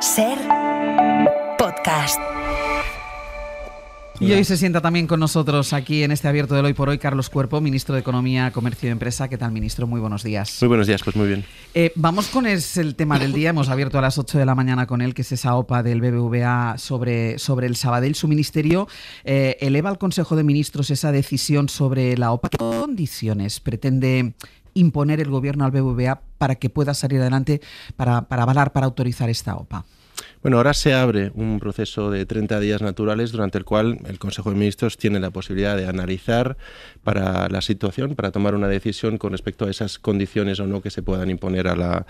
SER Podcast. Y hoy se sienta también con nosotros aquí en este abierto del Hoy por Hoy Carlos Cuerpo, ministro de Economía, Comercio y Empresa. ¿Qué tal, ministro? Muy buenos días. Muy buenos días, pues muy bien. Vamos con el tema del día. Hemos abierto a las 8 de la mañana con él, que es esa OPA del BBVA sobre el Sabadell. Su ministerio eleva al Consejo de Ministros esa decisión sobre la OPA. ¿Qué condiciones pretende imponer el gobierno al BBVA para que pueda salir adelante, para avalar, para autorizar esta OPA? Bueno, ahora se abre un proceso de 30 días naturales durante el cual el Consejo de Ministros tiene la posibilidad de analizar para la situación, para tomar una decisión con respecto a esas condiciones o no que se puedan imponer a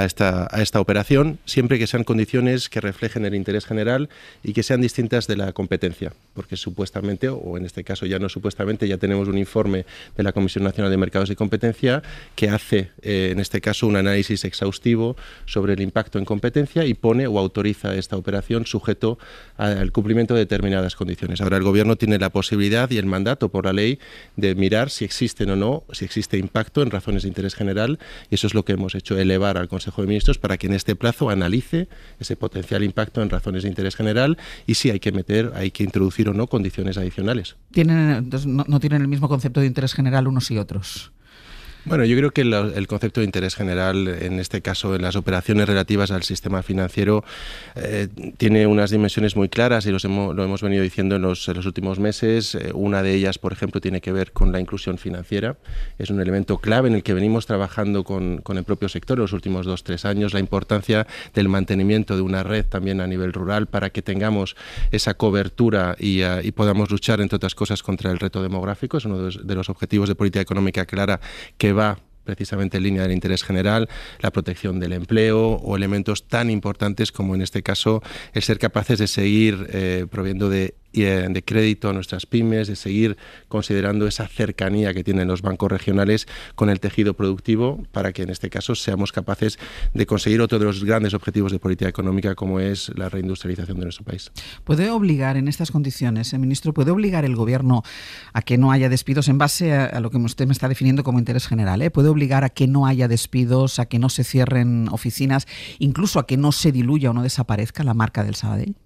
esta operación, siempre que sean condiciones que reflejen el interés general y que sean distintas de la competencia, porque supuestamente, o en este caso ya no supuestamente, ya tenemos un informe de la Comisión Nacional de Mercados y Competencia que hace, en este caso, un análisis exhaustivo sobre el impacto en competencia y pone o autoriza esta operación sujeto al cumplimiento de determinadas condiciones. Ahora el Gobierno tiene la posibilidad y el mandato por la ley de mirar si existen o no, si existe impacto en razones de interés general, y eso es lo que hemos hecho, elevar al Consejo de Ministros para que en este plazo analice ese potencial impacto en razones de interés general y si hay que introducir o no condiciones adicionales. Entonces, no tienen el mismo concepto de interés general unos y otros. Bueno, yo creo que el concepto de interés general, en este caso en las operaciones relativas al sistema financiero, tiene unas dimensiones muy claras y lo hemos venido diciendo en los últimos meses. Una de ellas, por ejemplo, tiene que ver con la inclusión financiera. Es un elemento clave en el que venimos trabajando con el propio sector en los últimos 2-3 años, la importancia del mantenimiento de una red también a nivel rural para que tengamos esa cobertura y podamos luchar, entre otras cosas, contra el reto demográfico. Es uno de los objetivos de política económica clara que va precisamente en línea del interés general, la protección del empleo o elementos tan importantes como en este caso el ser capaces de seguir proviendo de crédito a nuestras pymes, de seguir considerando esa cercanía que tienen los bancos regionales con el tejido productivo para que en este caso seamos capaces de conseguir otro de los grandes objetivos de política económica como es la reindustrialización de nuestro país. ¿Puede obligar en estas condiciones, ministro, puede obligar el Gobierno a que no haya despidos en base a lo que usted me está definiendo como interés general? ¿Puede obligar a que no haya despidos, a que no se cierren oficinas, incluso a que no se diluya o no desaparezca la marca del Sabadell?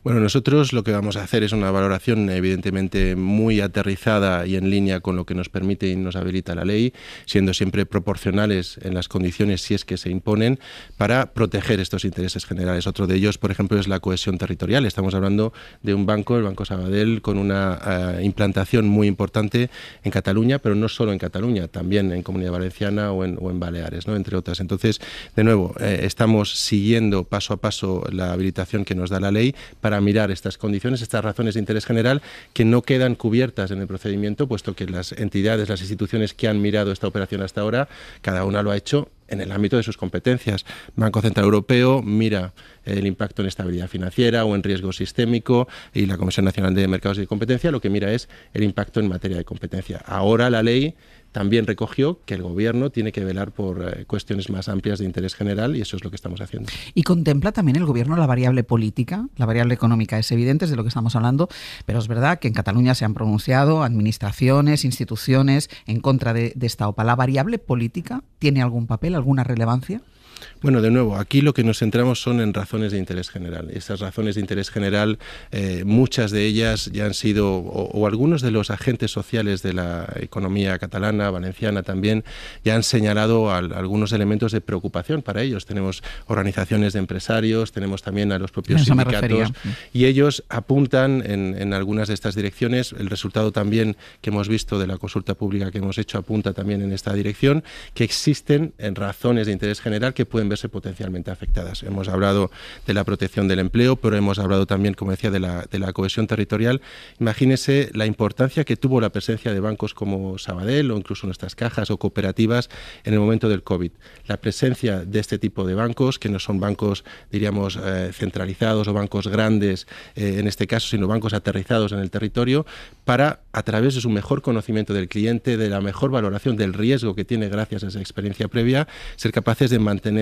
Bueno, nosotros lo que vamos a hacer es una valoración evidentemente muy aterrizada y en línea con lo que nos permite y nos habilita la ley, siendo siempre proporcionales en las condiciones si es que se imponen para proteger estos intereses generales. Otro de ellos, por ejemplo, es la cohesión territorial. Estamos hablando de un banco, el Banco Sabadell, con una implantación muy importante en Cataluña, pero no solo en Cataluña, también en Comunidad Valenciana o en Baleares, ¿no?, entre otras. Entonces, de nuevo, estamos siguiendo paso a paso la habilitación que nos da la ley para mirar estas condiciones, estas razones de interés general que no quedan cubiertas en el procedimiento, puesto que las entidades, las instituciones que han mirado esta operación hasta ahora, cada una lo ha hecho en el ámbito de sus competencias. Banco Central Europeo mira el impacto en estabilidad financiera o en riesgo sistémico y la Comisión Nacional de Mercados y Competencia lo que mira es el impacto en materia de competencia. Ahora la ley también recogió que el Gobierno tiene que velar por cuestiones más amplias de interés general y eso es lo que estamos haciendo. ¿Y contempla también el Gobierno la variable política? La variable económica es evidente, es de lo que estamos hablando, pero es verdad que en Cataluña se han pronunciado administraciones, instituciones en contra de esta OPA. ¿La variable política tiene algún papel, alguna relevancia? Bueno, de nuevo, aquí lo que nos centramos son en razones de interés general. Esas razones de interés general, muchas de ellas ya han sido, o algunos de los agentes sociales de la economía catalana, valenciana también, ya han señalado algunos elementos de preocupación para ellos. Tenemos organizaciones de empresarios, tenemos también a los propios sindicatos y ellos apuntan en algunas de estas direcciones. El resultado también que hemos visto de la consulta pública que hemos hecho apunta también en esta dirección, que existen razones de interés general que pueden verse potencialmente afectadas. Hemos hablado de la protección del empleo, pero hemos hablado también, como decía, de la cohesión territorial. Imagínese la importancia que tuvo la presencia de bancos como Sabadell o incluso nuestras cajas o cooperativas en el momento del COVID. La presencia de este tipo de bancos, que no son bancos, diríamos, centralizados o bancos grandes en este caso, sino bancos aterrizados en el territorio, para, a través de su mejor conocimiento del cliente, de la mejor valoración del riesgo que tiene gracias a esa experiencia previa, ser capaces de mantener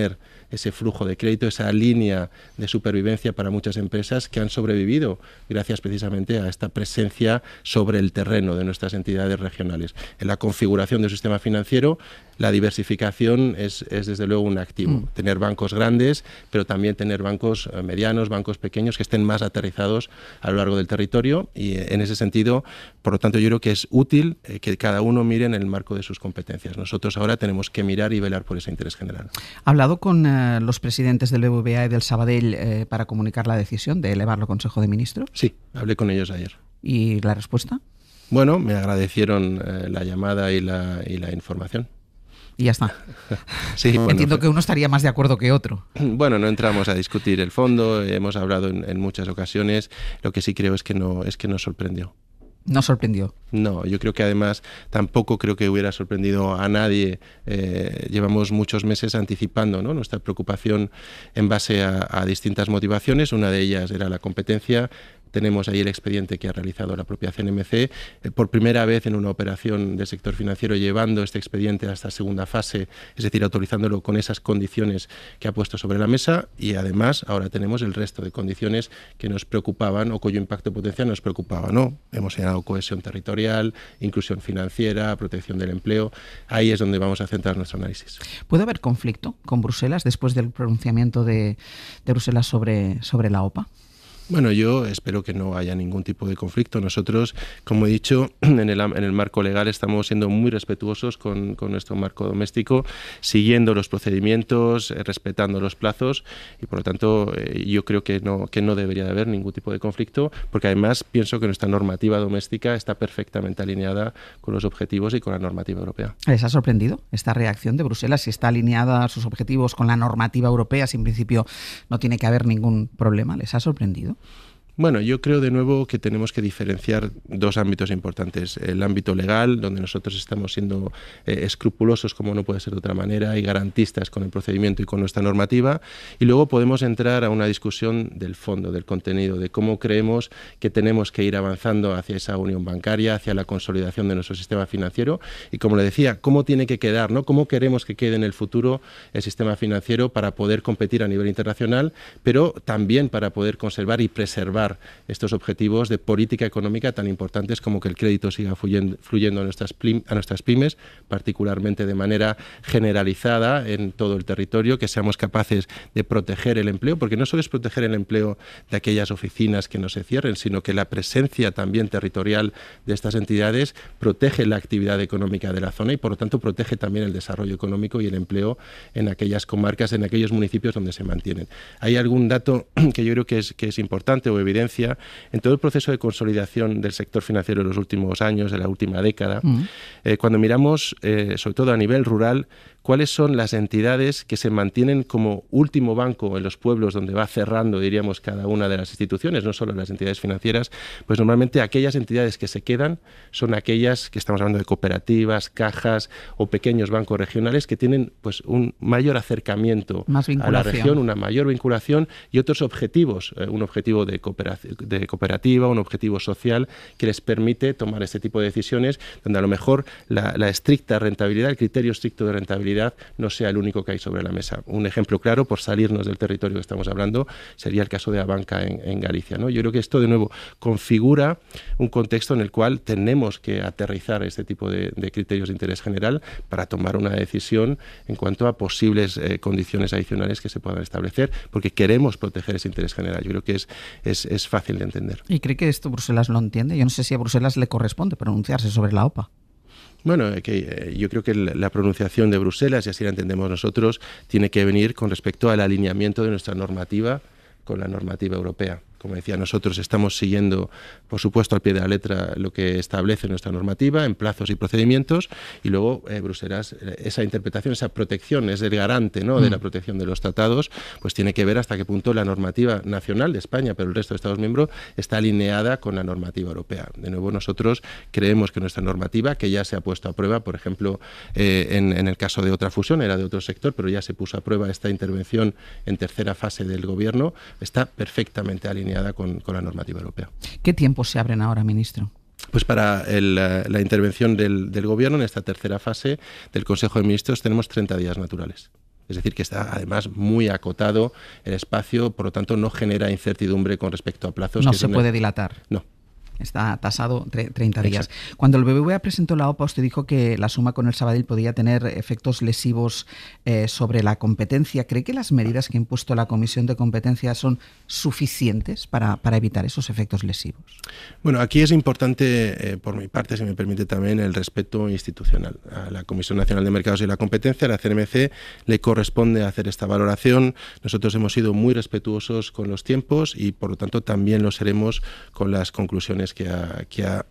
ese flujo de crédito, esa línea de supervivencia para muchas empresas que han sobrevivido gracias precisamente a esta presencia sobre el terreno de nuestras entidades regionales. En la configuración del sistema financiero la diversificación es desde luego un activo. Tener bancos grandes, pero también tener bancos medianos, bancos pequeños que estén más aterrizados a lo largo del territorio, y en ese sentido, por lo tanto, yo creo que es útil que cada uno mire en el marco de sus competencias. Nosotros ahora tenemos que mirar y velar por ese interés general. ¿Ha hablado con los presidentes del BBVA y del Sabadell para comunicar la decisión de elevarlo al Consejo de Ministros? Sí, hablé con ellos ayer. ¿Y la respuesta? Bueno, me agradecieron la llamada y la información. Y ya está. Sí, bueno, entiendo que uno estaría más de acuerdo que otro. Bueno, no entramos a discutir el fondo, hemos hablado en muchas ocasiones. Lo que sí creo es que nos sorprendió. ¿No sorprendió? No, yo creo que además tampoco creo que hubiera sorprendido a nadie. Llevamos muchos meses anticipando, ¿no?, nuestra preocupación en base a distintas motivaciones. Una de ellas era la competencia. Tenemos ahí el expediente que ha realizado la propia CNMC, por primera vez en una operación del sector financiero, llevando este expediente a esta segunda fase, es decir, autorizándolo con esas condiciones que ha puesto sobre la mesa, y además ahora tenemos el resto de condiciones que nos preocupaban o cuyo impacto potencial nos preocupaba, ¿no? Hemos señalado cohesión territorial, inclusión financiera, protección del empleo. Ahí es donde vamos a centrar nuestro análisis. ¿Puede haber conflicto con Bruselas después del pronunciamiento de Bruselas sobre la OPA? Bueno, yo espero que no haya ningún tipo de conflicto. Nosotros, como he dicho, en el marco legal estamos siendo muy respetuosos con nuestro marco doméstico, siguiendo los procedimientos, respetando los plazos, y por lo tanto yo creo que no debería de haber ningún tipo de conflicto, porque además pienso que nuestra normativa doméstica está perfectamente alineada con los objetivos y con la normativa europea. ¿Les ha sorprendido esta reacción de Bruselas? Si está alineada a sus objetivos con la normativa europea, si en principio no tiene que haber ningún problema, ¿les ha sorprendido? Bueno, yo creo de nuevo que tenemos que diferenciar dos ámbitos importantes. El ámbito legal, donde nosotros estamos siendo escrupulosos, como no puede ser de otra manera, y garantistas con el procedimiento y con nuestra normativa. Y luego podemos entrar a una discusión del fondo, del contenido, de cómo creemos que tenemos que ir avanzando hacia esa unión bancaria, hacia la consolidación de nuestro sistema financiero. Y como le decía, cómo tiene que quedar, ¿no? Cómo queremos que quede en el futuro el sistema financiero para poder competir a nivel internacional, pero también para poder conservar y preservar estos objetivos de política económica tan importantes como que el crédito siga fluyendo a nuestras pymes, particularmente de manera generalizada en todo el territorio, que seamos capaces de proteger el empleo, porque no solo es proteger el empleo de aquellas oficinas que no se cierren, sino que la presencia también territorial de estas entidades protege la actividad económica de la zona y por lo tanto protege también el desarrollo económico y el empleo en aquellas comarcas, en aquellos municipios donde se mantienen. Hay algún dato que yo creo que es importante o evidencia en todo el proceso de consolidación del sector financiero de los últimos años, de la última década. Cuando miramos, sobre todo a nivel rural, cuáles son las entidades que se mantienen como último banco en los pueblos donde va cerrando, diríamos, cada una de las instituciones, no solo las entidades financieras, pues normalmente aquellas entidades que se quedan son aquellas que estamos hablando de cooperativas, cajas o pequeños bancos regionales que tienen pues un mayor acercamiento a la región, una mayor vinculación y otros objetivos, un objetivo de cooperativa, un objetivo social que les permite tomar este tipo de decisiones donde a lo mejor la estricta rentabilidad, el criterio estricto de rentabilidad no sea el único que hay sobre la mesa. Un ejemplo claro, por salirnos del territorio que estamos hablando, sería el caso de Abanca en Galicia, ¿no? Yo creo que esto, de nuevo, configura un contexto en el cual tenemos que aterrizar este tipo de criterios de interés general para tomar una decisión en cuanto a posibles condiciones adicionales que se puedan establecer, porque queremos proteger ese interés general. Yo creo que es fácil de entender. ¿Y cree que esto Bruselas lo entiende? Yo no sé si a Bruselas le corresponde pronunciarse sobre la OPA. Bueno, yo creo que la pronunciación de Bruselas, y así la entendemos nosotros, tiene que venir con respecto al alineamiento de nuestra normativa con la normativa europea. Como decía, nosotros estamos siguiendo, por supuesto, al pie de la letra lo que establece nuestra normativa en plazos y procedimientos, y luego Bruselas, esa interpretación, esa protección, es el garante, ¿no?, de la protección de los tratados, pues tiene que ver hasta qué punto la normativa nacional de España, pero el resto de Estados miembros, está alineada con la normativa europea. De nuevo, nosotros creemos que nuestra normativa, que ya se ha puesto a prueba, por ejemplo, en el caso de otra fusión, era de otro sector, pero ya se puso a prueba esta intervención en tercera fase del Gobierno, está perfectamente alineada con la normativa europea. ¿Qué tiempos se abren ahora, ministro? Pues para la intervención del Gobierno en esta tercera fase del Consejo de Ministros tenemos 30 días naturales. Es decir, que está además muy acotado el espacio, por lo tanto no genera incertidumbre con respecto a plazos. No se puede dilatar. No. Está tasado 30 días. Exacto. Cuando el BBVA presentó la OPA, usted dijo que la suma con el Sabadell podía tener efectos lesivos sobre la competencia. ¿Cree que las medidas que ha impuesto la Comisión de Competencia son suficientes para evitar esos efectos lesivos? Bueno, aquí es importante, por mi parte, si me permite también, el respeto institucional. A la Comisión Nacional de Mercados y la Competencia, a la CNMC, le corresponde hacer esta valoración. Nosotros hemos sido muy respetuosos con los tiempos y, por lo tanto, también lo seremos con las conclusiones que ha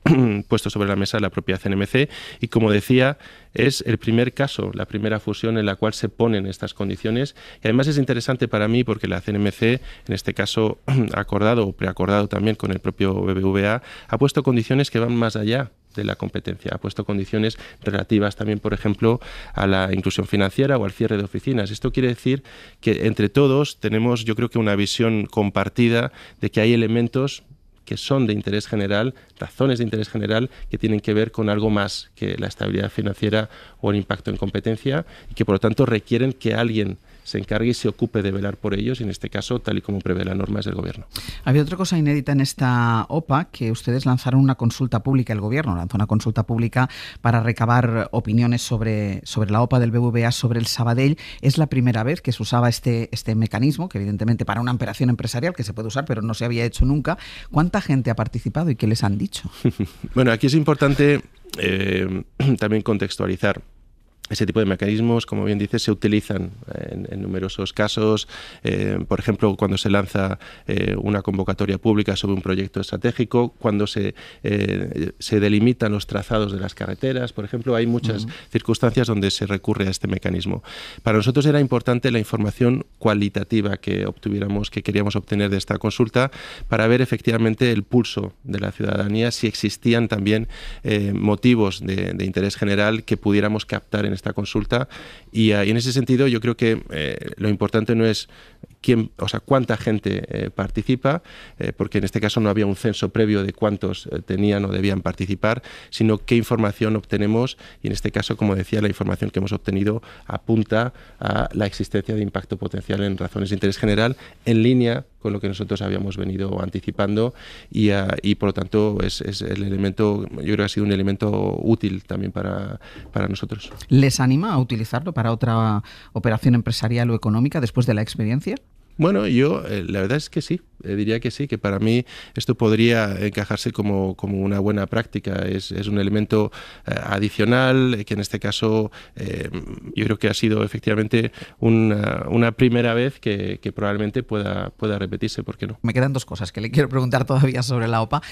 puesto sobre la mesa la propia CNMC. Y, como decía, es el primer caso, la primera fusión en la cual se ponen estas condiciones. Y además es interesante para mí porque la CNMC, en este caso acordado o preacordado también con el propio BBVA, ha puesto condiciones que van más allá de la competencia. Ha puesto condiciones relativas también, por ejemplo, a la inclusión financiera o al cierre de oficinas. Esto quiere decir que entre todos tenemos, yo creo que una visión compartida de que hay elementos que son de interés general, razones de interés general que tienen que ver con algo más que la estabilidad financiera o el impacto en competencia y que por lo tanto requieren que alguien se encargue y se ocupe de velar por ellos, y en este caso, tal y como prevé la norma, es del Gobierno. Había otra cosa inédita en esta OPA, que ustedes lanzaron una consulta pública, el Gobierno lanzó una consulta pública para recabar opiniones sobre la OPA del BBVA sobre el Sabadell. Es la primera vez que se usaba este mecanismo, que evidentemente para una operación empresarial que se puede usar, pero no se había hecho nunca. ¿Cuánta gente ha participado y qué les han dicho? Bueno, aquí es importante también contextualizar. Ese tipo de mecanismos, como bien dices, se utilizan en numerosos casos. Por ejemplo, cuando se lanza una convocatoria pública sobre un proyecto estratégico, cuando se delimitan los trazados de las carreteras, por ejemplo, hay muchas circunstancias donde se recurre a este mecanismo. Para nosotros era importante la información cualitativa que obtuviéramos, que queríamos obtener de esta consulta, para ver efectivamente el pulso de la ciudadanía, si existían también motivos de interés general que pudiéramos captar en esta consulta, y en ese sentido yo creo que lo importante no es cuánta gente participa, porque en este caso no había un censo previo de cuántos tenían o debían participar, sino qué información obtenemos, y en este caso, como decía, la información que hemos obtenido apunta a la existencia de impacto potencial en razones de interés general, en línea con lo que nosotros habíamos venido anticipando, y por lo tanto es el elemento, yo creo que ha sido un elemento útil también para nosotros. ¿Les anima a utilizarlo para otra operación empresarial o económica después de la experiencia? Bueno, yo la verdad es que sí, diría que sí, que para mí esto podría encajarse como una buena práctica. Es un elemento adicional que en este caso yo creo que ha sido efectivamente una primera vez que probablemente pueda repetirse, ¿por qué no? Me quedan dos cosas que le quiero preguntar todavía sobre la OPA.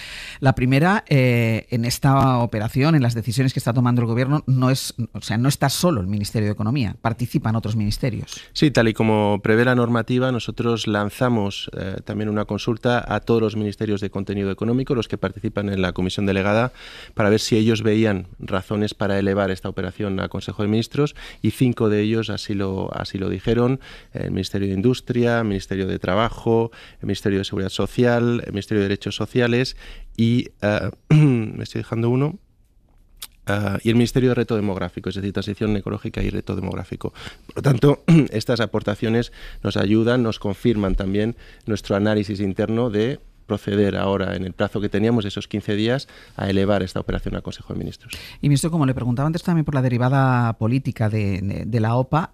La primera, en esta operación, en las decisiones que está tomando el Gobierno, no está solo el Ministerio de Economía, participan otros ministerios. Sí, tal y como prevé la normativa, nosotros lanzamos también una consulta a todos los ministerios de contenido económico, los que participan en la comisión delegada, para ver si ellos veían razones para elevar esta operación al Consejo de Ministros, y 5 de ellos así lo dijeron: el Ministerio de Industria, el Ministerio de Trabajo, el Ministerio de Seguridad Social, el Ministerio de Derechos Sociales y me estoy dejando uno. Y el Ministerio de Reto Demográfico, es decir, Transición Ecológica y Reto Demográfico. Por lo tanto, estas aportaciones nos ayudan, nos confirman también nuestro análisis interno de proceder ahora, en el plazo que teníamos, esos 15 días, a elevar esta operación al Consejo de Ministros. Y ministro, como le preguntaba antes también por la derivada política de la OPA,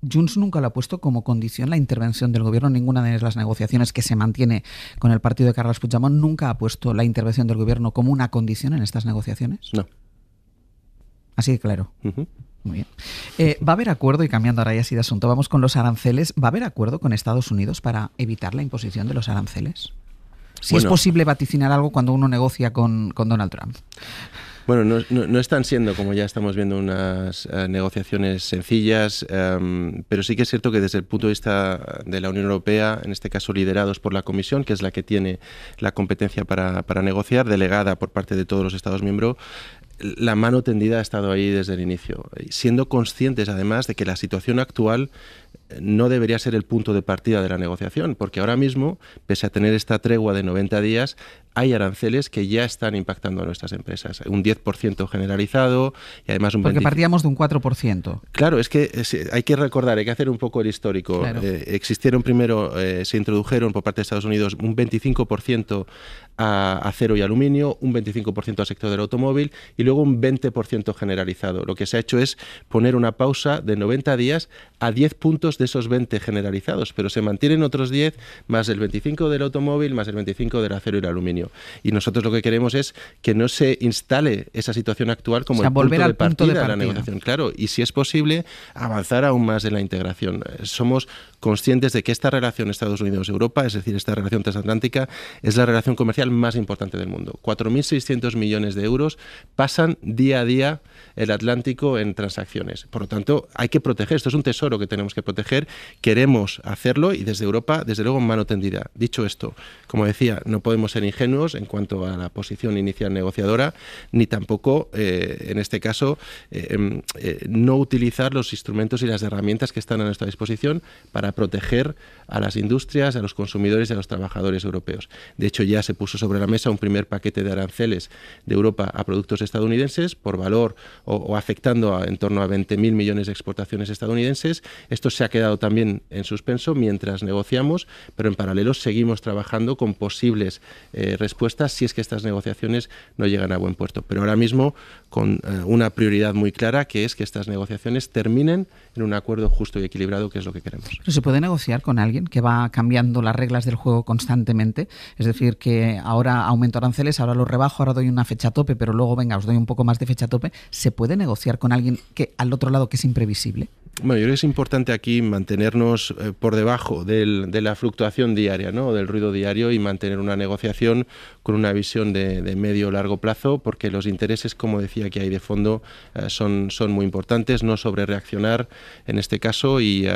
Junts nunca lo ha puesto como condición la intervención del Gobierno en ninguna de las negociaciones que se mantiene con el partido de Carles Puigdemont. ¿Nunca ha puesto la intervención del Gobierno como una condición en estas negociaciones? No. Así de claro. Muy bien. ¿Va a haber acuerdo, y cambiando ahora ya así de asunto, vamos con los aranceles, ¿va a haber acuerdo con Estados Unidos para evitar la imposición de los aranceles? Si es posible vaticinar algo cuando uno negocia con Donald Trump. Bueno, no están siendo, como ya estamos viendo, unas negociaciones sencillas, pero sí que es cierto que desde el punto de vista de la Unión Europea, en este caso liderados por la Comisión, que es la que tiene la competencia para negociar, delegada por parte de todos los Estados miembros, la mano tendida ha estado ahí desde el inicio, siendo conscientes además de que la situación actual no debería ser el punto de partida de la negociación, porque ahora mismo, pese a tener esta tregua de 90 días, hay aranceles que ya están impactando a nuestras empresas. Un 10% generalizado y además un 20%. Porque partíamos de un 4%. Claro, es que hay que recordar, hay que hacer un poco el histórico. Claro. Existieron primero, se introdujeron por parte de Estados Unidos un 25% a acero y aluminio, un 25% al sector del automóvil y luego un 20% generalizado. Lo que se ha hecho es poner una pausa de 90 días a 10 puntos de esos 20 generalizados, pero se mantienen otros 10 más el 25 del automóvil más el 25 del acero y el aluminio. Y nosotros lo que queremos es que no se instale esa situación actual como el punto de partida de la negociación. Claro, y si es posible, avanzar aún más en la integración. Somos conscientes de que esta relación Estados Unidos-Europa, es decir, esta relación transatlántica, es la relación comercial más importante del mundo. 4.600 millones de euros pasan día a día el Atlántico en transacciones. Por lo tanto, hay que proteger. Esto es un tesoro que tenemos que proteger. Queremos hacerlo y desde Europa, desde luego, mano tendida. Dicho esto, como decía, no podemos ser ingenuos en cuanto a la posición inicial negociadora, ni tampoco, en este caso, no utilizar los instrumentos y las herramientas que están a nuestra disposición para proteger a las industrias, a los consumidores y a los trabajadores europeos. De hecho, ya se puso sobre la mesa un primer paquete de aranceles de Europa a productos estadounidenses por valor o afectando en torno a 20.000 millones de exportaciones estadounidenses. Esto se ha quedado también en suspenso mientras negociamos, pero en paralelo seguimos trabajando con posibles respuestas si es que estas negociaciones no llegan a buen puerto. Pero ahora mismo con una prioridad muy clara, que es que estas negociaciones terminen en un acuerdo justo y equilibrado, que es lo que queremos. ¿Pero se puede negociar con alguien que va cambiando las reglas del juego constantemente? Es decir, que ahora aumento aranceles, ahora los rebajo, ahora doy una fecha tope, pero luego, venga, os doy un poco más de fecha tope. ¿Se puede negociar con alguien que al otro lado que es imprevisible? Bueno, yo creo que es importante aquí mantenernos por debajo de la fluctuación diaria, ¿no? Del ruido diario, y mantener una negociación con una visión de medio o largo plazo, porque los intereses, como decía, que hay de fondo son muy importantes. No sobrereaccionar en este caso y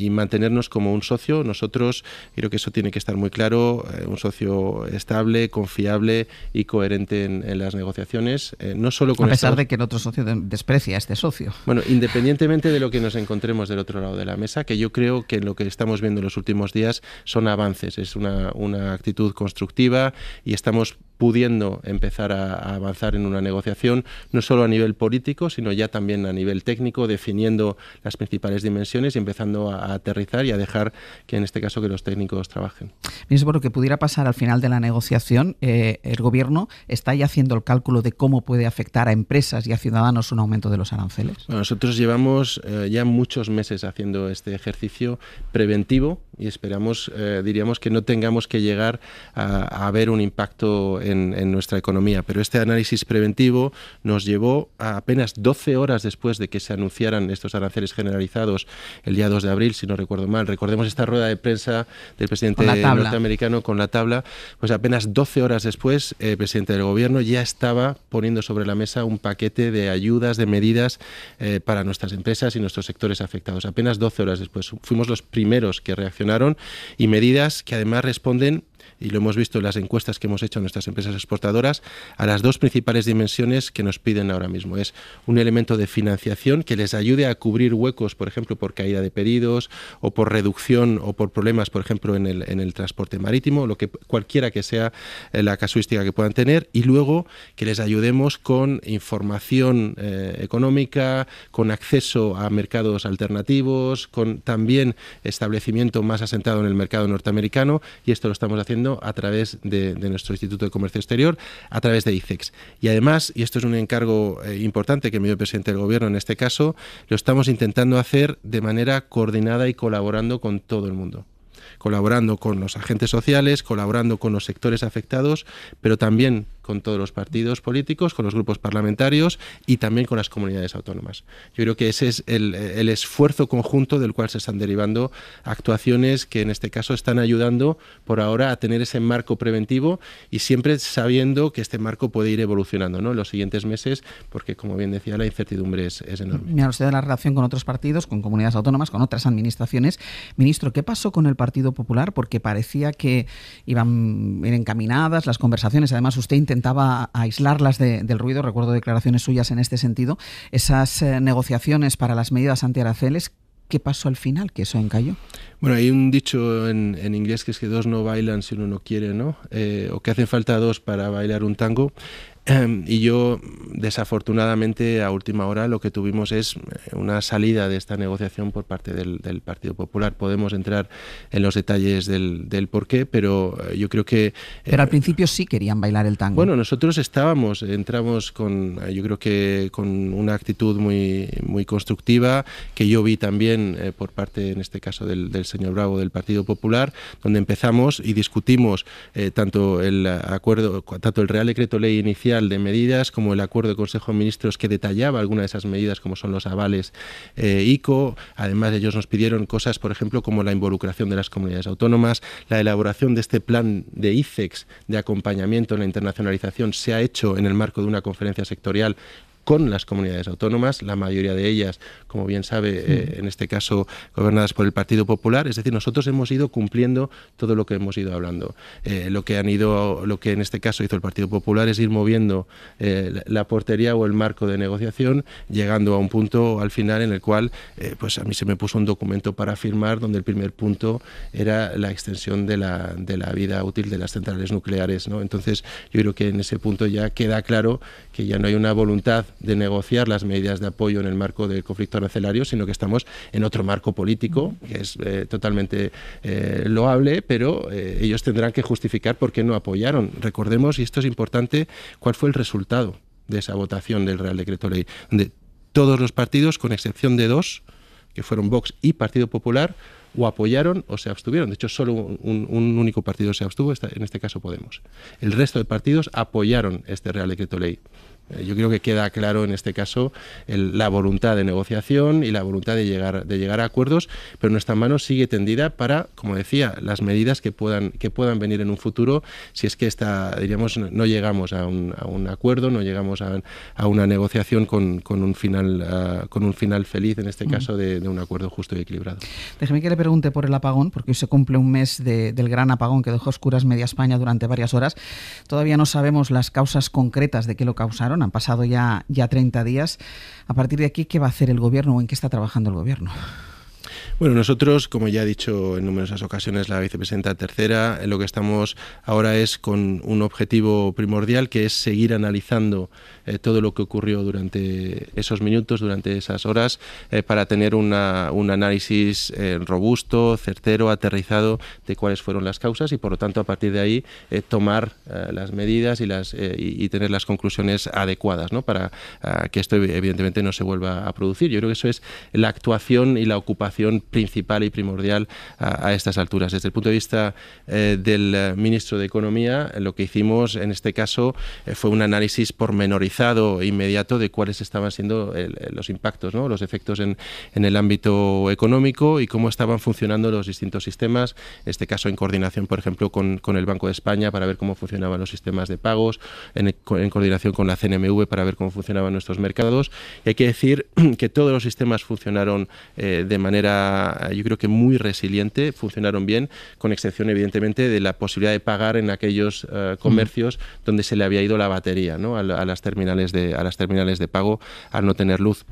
mantenernos como un socio. Nosotros, creo que eso tiene que estar muy claro, un socio estable, confiable y coherente en las negociaciones. No solo con a pesar de que el otro socio desprecia a este socio. Bueno, independientemente de lo que nos encontremos del otro lado de la mesa, que yo creo que lo que estamos viendo en los últimos días son avances, es una actitud constructiva y estamos pudiendo empezar a avanzar en una negociación, no solo a nivel político, sino ya también a nivel técnico, definiendo las principales dimensiones y empezando a aterrizar y a dejar que en este caso que los técnicos trabajen. Mismo por lo que pudiera pasar al final de la negociación, el Gobierno está ya haciendo el cálculo de cómo puede afectar a empresas y a ciudadanos un aumento de los aranceles. Bueno, nosotros llevamos ya muchos meses haciendo este ejercicio preventivo y esperamos, diríamos, que no tengamos que llegar a ver un impacto en nuestra economía, pero este análisis preventivo nos llevó a apenas 12 horas después de que se anunciaran estos aranceles generalizados el día 2 de abril, si no recuerdo mal. Recordemos esta rueda de prensa del presidente norteamericano con la tabla, pues apenas 12 horas después el presidente del Gobierno ya estaba poniendo sobre la mesa un paquete de ayudas, de medidas para nuestras empresas y nuestros sectores afectados. Apenas 12 horas después fuimos los primeros que reaccionaron, y medidas que además responden, y lo hemos visto en las encuestas que hemos hecho en nuestras empresas exportadoras, a las dos principales dimensiones que nos piden ahora mismo. Es un elemento de financiación que les ayude a cubrir huecos, por ejemplo, por caída de pedidos o por reducción o por problemas, por ejemplo, en el transporte marítimo, cualquiera que sea la casuística que puedan tener, y luego que les ayudemos con información económica, con acceso a mercados alternativos, con también establecimiento más asentado en el mercado norteamericano, y esto lo estamos haciendo a través de nuestro Instituto de Comercio Exterior, a través de ICEX. Y además, y esto es un encargo importante que me dio el presidente del Gobierno en este caso, lo estamos intentando hacer de manera coordinada y colaborando con todo el mundo. Colaborando con los agentes sociales, colaborando con los sectores afectados, pero también con todos los partidos políticos, con los grupos parlamentarios y también con las comunidades autónomas. Yo creo que ese es el esfuerzo conjunto del cual se están derivando actuaciones que en este caso están ayudando por ahora a tener ese marco preventivo, y siempre sabiendo que este marco puede ir evolucionando, ¿no?, en los siguientes meses, porque, como bien decía, la incertidumbre es enorme. Mira, usted de la relación con otros partidos, con comunidades autónomas, con otras administraciones. Ministro, ¿qué pasó con el Partido Popular? Porque parecía que iban bien encaminadas las conversaciones, además usted intentaba aislarlas del ruido, recuerdo declaraciones suyas en este sentido. Esas negociaciones para las medidas antiaranceles, qué pasó al final? Que eso encalló. Bueno, hay un dicho en inglés que es que dos no bailan si uno no quiere, ¿no? O que hacen falta dos para bailar un tango. Y yo, desafortunadamente, a última hora lo que tuvimos es una salida de esta negociación por parte del Partido Popular. Podemos entrar en los detalles del porqué, pero yo creo que... Pero al principio sí querían bailar el tango. Bueno, nosotros entramos yo creo que con una actitud muy, muy constructiva, que yo vi también por parte, en este caso, del señor Bravo, del Partido Popular, donde empezamos y discutimos tanto el Real Decreto Ley inicial de medidas como el acuerdo de Consejo de Ministros que detallaba algunas de esas medidas, como son los avales ICO. Además, ellos nos pidieron cosas, por ejemplo, como la involucración de las comunidades autónomas, la elaboración de este plan de ICEX de acompañamiento en la internacionalización se ha hecho en el marco de una conferencia sectorial con las comunidades autónomas, la mayoría de ellas, como bien sabe, en este caso gobernadas por el Partido Popular. Es decir, nosotros hemos ido cumpliendo todo lo que hemos ido hablando. Lo que en este caso hizo el Partido Popular es ir moviendo la portería o el marco de negociación, llegando a un punto al final en el cual pues a mí se me puso un documento para firmar, donde el primer punto era la extensión de la vida útil de las centrales nucleares, ¿no? Entonces, yo creo que en ese punto ya queda claro que ya no hay una voluntad de negociar las medidas de apoyo en el marco del conflicto arancelario, sino que estamos en otro marco político, que es totalmente loable, pero ellos tendrán que justificar por qué no apoyaron. Recordemos, y esto es importante, cuál fue el resultado de esa votación del Real Decreto Ley, donde todos los partidos, con excepción de dos, que fueron Vox y Partido Popular, o apoyaron o se abstuvieron. De hecho, solo un único partido se abstuvo, en este caso Podemos. El resto de partidos apoyaron este Real Decreto Ley. Yo creo que queda claro en este caso la voluntad de negociación y la voluntad de llegar a acuerdos, pero nuestra mano sigue tendida para, como decía, las medidas que puedan venir en un futuro, si es que no llegamos a un acuerdo, no llegamos a una negociación con un final feliz, en este caso de un acuerdo justo y equilibrado. Déjeme que le pregunte por el apagón, porque hoy se cumple un mes del gran apagón que dejó a oscuras media España durante varias horas. Todavía no sabemos las causas concretas de qué lo causaron. Han pasado ya 30 días. A partir de aquí, ¿qué va a hacer el Gobierno o en qué está trabajando el Gobierno? Bueno, nosotros, como ya ha dicho en numerosas ocasiones la vicepresidenta tercera, lo que estamos ahora es con un objetivo primordial, que es seguir analizando todo lo que ocurrió durante esos minutos, durante esas horas, para tener un análisis robusto, certero, aterrizado de cuáles fueron las causas y, por lo tanto, a partir de ahí tomar las medidas y tener las conclusiones adecuadas, ¿no? Para que esto evidentemente no se vuelva a producir. Yo creo que eso es la actuación y la ocupación principal y primordial a estas alturas. Desde el punto de vista del ministro de Economía, lo que hicimos en este caso fue un análisis pormenorizado e inmediato de cuáles estaban siendo los impactos, ¿no? Los efectos en el ámbito económico y cómo estaban funcionando los distintos sistemas, en este caso en coordinación, por ejemplo, con el Banco de España para ver cómo funcionaban los sistemas de pagos, en coordinación con la CNMV para ver cómo funcionaban nuestros mercados. Y hay que decir que todos los sistemas funcionaron de manera, yo creo que muy resiliente, funcionaron bien, con excepción evidentemente de la posibilidad de pagar en aquellos comercios donde se le había ido la batería, ¿no? a las terminales de pago al no tener luz.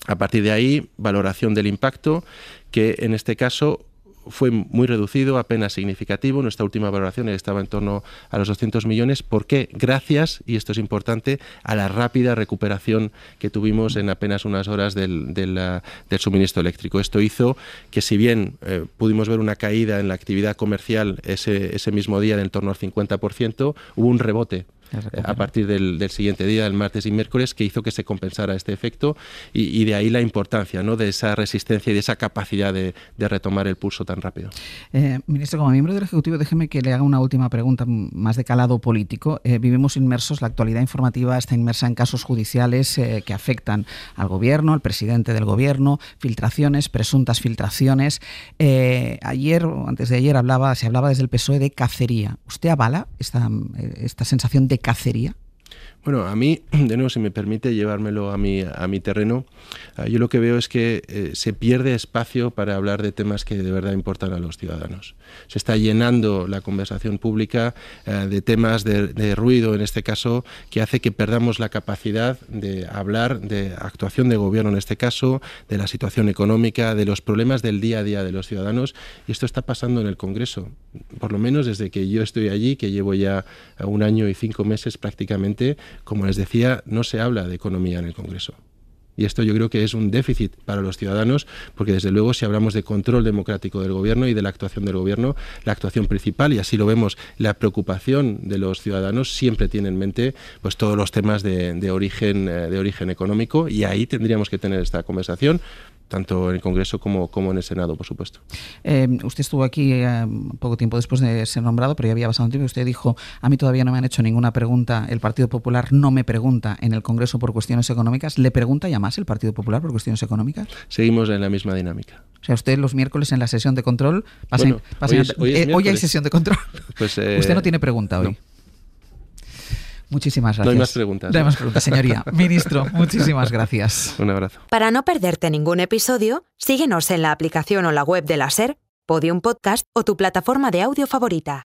A partir de ahí, valoración del impacto, que en este caso fue muy reducido, apenas significativo. Nuestra última valoración estaba en torno a los 200 millones. ¿Por qué? Gracias, y esto es importante, a la rápida recuperación que tuvimos en apenas unas horas del suministro eléctrico. Esto hizo que, si bien pudimos ver una caída en la actividad comercial ese mismo día de en torno al 50%, hubo un rebote a partir del siguiente día, el martes y miércoles, que hizo que se compensara este efecto y de ahí la importancia, ¿no?, de esa resistencia y de esa capacidad de retomar el pulso tan rápido. Ministro, como miembro del Ejecutivo, déjeme que le haga una última pregunta más de calado político. Vivimos inmersos, la actualidad informativa está inmersa en casos judiciales que afectan al Gobierno, al presidente del Gobierno, filtraciones, presuntas filtraciones. Ayer o antes de ayer se hablaba desde el PSOE de cacería. ¿Usted avala esta sensación de cacería? Bueno, a mí, de nuevo, si me permite llevármelo a mi terreno, yo lo que veo es que se pierde espacio para hablar de temas que de verdad importan a los ciudadanos. Se está llenando la conversación pública de temas de ruido, en este caso, que hace que perdamos la capacidad de hablar de actuación de gobierno, en este caso, de la situación económica, de los problemas del día a día de los ciudadanos, y esto está pasando en el Congreso. Por lo menos desde que yo estoy allí, que llevo ya 1 año y 5 meses prácticamente, como les decía, no se habla de economía en el Congreso. Y esto yo creo que es un déficit para los ciudadanos, porque desde luego si hablamos de control democrático del gobierno y de la actuación del gobierno, la actuación principal, y así lo vemos, la preocupación de los ciudadanos siempre tiene en mente pues todos los temas de origen económico, y ahí tendríamos que tener esta conversación, tanto en el Congreso como en el Senado, por supuesto. Usted estuvo aquí poco tiempo después de ser nombrado, pero ya había pasado un tiempo. Usted dijo, a mí todavía no me han hecho ninguna pregunta, el Partido Popular no me pregunta en el Congreso por cuestiones económicas. ¿Le pregunta ya más el Partido Popular por cuestiones económicas? Seguimos en la misma dinámica. O sea, usted los miércoles en la sesión de control... Hoy hay sesión de control. Pues, usted no tiene pregunta hoy. No. Muchísimas gracias. No hay más preguntas. No hay más preguntas, señoría. Ministro, muchísimas gracias. Un abrazo. Para no perderte ningún episodio, síguenos en la aplicación o la web de la SER, Podium Podcast o tu plataforma de audio favorita.